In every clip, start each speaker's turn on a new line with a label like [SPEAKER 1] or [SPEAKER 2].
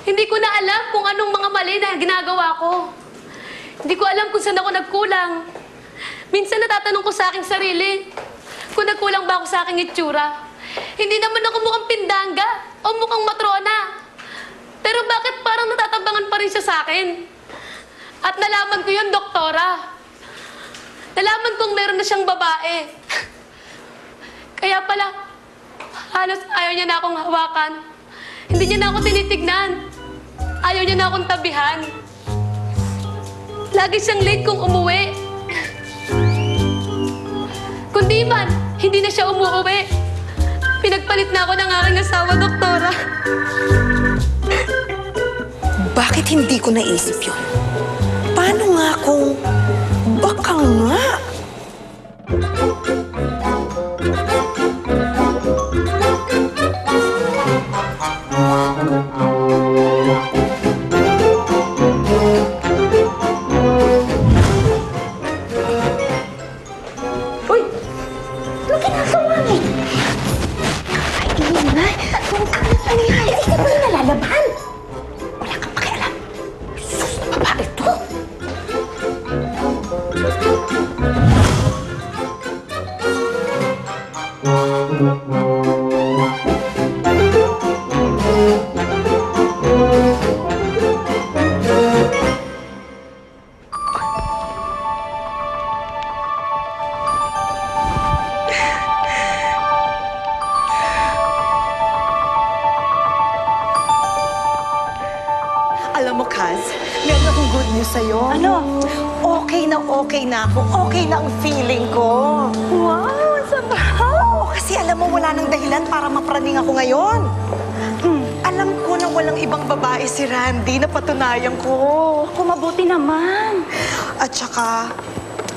[SPEAKER 1] Hindi ko na alam kung anong mga mali na ginagawa ko. Hindi ko alam kung saan ako nagkulang. Minsan natatanong ko sa aking sarili kung nagkulang ba ako sa aking itsura. Hindi naman ako mukhang pindangga o mukhang matrona. Pero bakit parang natatabangan pa rin siya sa akin? At nalaman ko yun, doktora. Nalaman kong meron na siyang babae. Kaya pala, halos ayaw niya na akong hawakan. Hindi niya na ako tinitignan. Ayaw niya na akong tabihan. Lagi siyang late kung umuwi. Kundi man, hindi na siya umuwi. Pinagpalit na ako ng aking asawa, doktora.
[SPEAKER 2] Bakit hindi ko naisip yun? Paano nga kung baka nga?
[SPEAKER 3] Uy! Ano ginagawa mo? Ay, ingay! Ano yan? Hindi mo rin nalalaban! Wala kang pakialam. Sus, na babae to!
[SPEAKER 2] Alam mo, Kaz, meron akong good news sa'yo.
[SPEAKER 3] Ano?
[SPEAKER 2] Okay na ako. Okay na ang feeling ko.
[SPEAKER 3] Wow! Sabaw!
[SPEAKER 2] Kasi alam mo, wala nang dahilan para mapraning ako ngayon. Alam ko na walang ibang babae si Randy na patunayan ko.
[SPEAKER 3] Kumabuti naman.
[SPEAKER 2] At saka,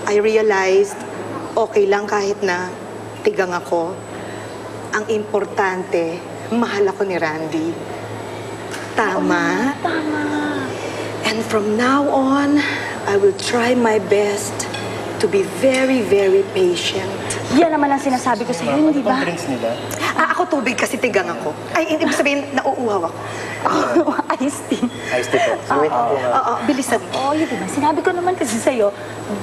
[SPEAKER 2] I realized, okay lang kahit na tigang ako. Ang importante, mahal ako ni Randy. Tama?
[SPEAKER 3] Tama.
[SPEAKER 2] And from now on, I will try my best to be very, very patient.
[SPEAKER 3] Yan naman ang sinasabi ko sa'yo, hindi ba?
[SPEAKER 4] Drinks nila?
[SPEAKER 2] Ako tubig kasi tigang ako. Ay, ibig sabihin, nauuhaw ako.
[SPEAKER 3] Iced tea.
[SPEAKER 4] Iced tea po. So wait ako nga.
[SPEAKER 2] Oo, bilisan.
[SPEAKER 3] Oh, yun diba? Sinabi ko naman kasi sa'yo,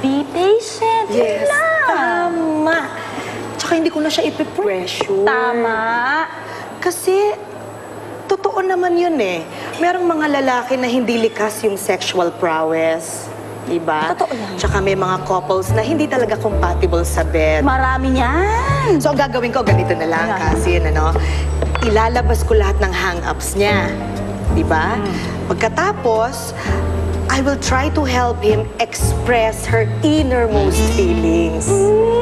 [SPEAKER 3] be patient.
[SPEAKER 2] Yes.
[SPEAKER 3] Yun lang.
[SPEAKER 2] Tama. Tsaka hindi ko na siya ipipressure.
[SPEAKER 3] Tama.
[SPEAKER 2] Kasi, totoo naman yun eh. Merong mga lalaki na hindi likas yung sexual prowess. Diba?
[SPEAKER 3] Totoo yan.
[SPEAKER 2] Tsaka may mga couples na hindi talaga compatible sa bed.
[SPEAKER 3] Marami niyan.
[SPEAKER 2] So, ang gagawin ko, ganito na lang, kasi ilalabas ko lahat ng hang-ups niya. Diba? Pagkatapos, I will try to help him express her innermost feelings.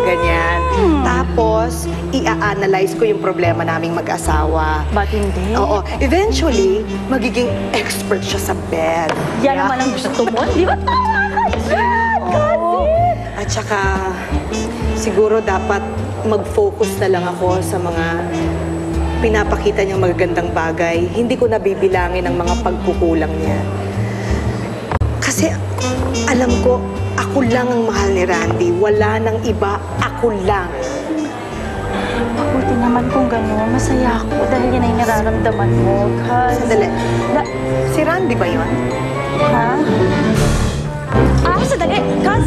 [SPEAKER 2] Ganyan. Tapos, i-analyze ko yung problema naming mag-asawa.
[SPEAKER 3] Ba't hindi?
[SPEAKER 2] Oo. Eventually, magiging expert siya sa bed.
[SPEAKER 3] Yan naman ang gusto mo. Di ba tama ka dyan?
[SPEAKER 2] Oo. At saka, siguro dapat mag-focus na lang ako sa mga pinapakita niyang magagandang bagay. Hindi ko nabibilangin ang mga pagkukulang niya. Kasi alam ko, ako lang ang mahal ni Randy. Wala nang iba, ako lang.
[SPEAKER 3] Mabuti naman kung gano'n. Masaya ako dahil yan ay nararamdaman mo.
[SPEAKER 2] Sandali. Si Randy ba yun?
[SPEAKER 3] Ha? Sandali. Kaz!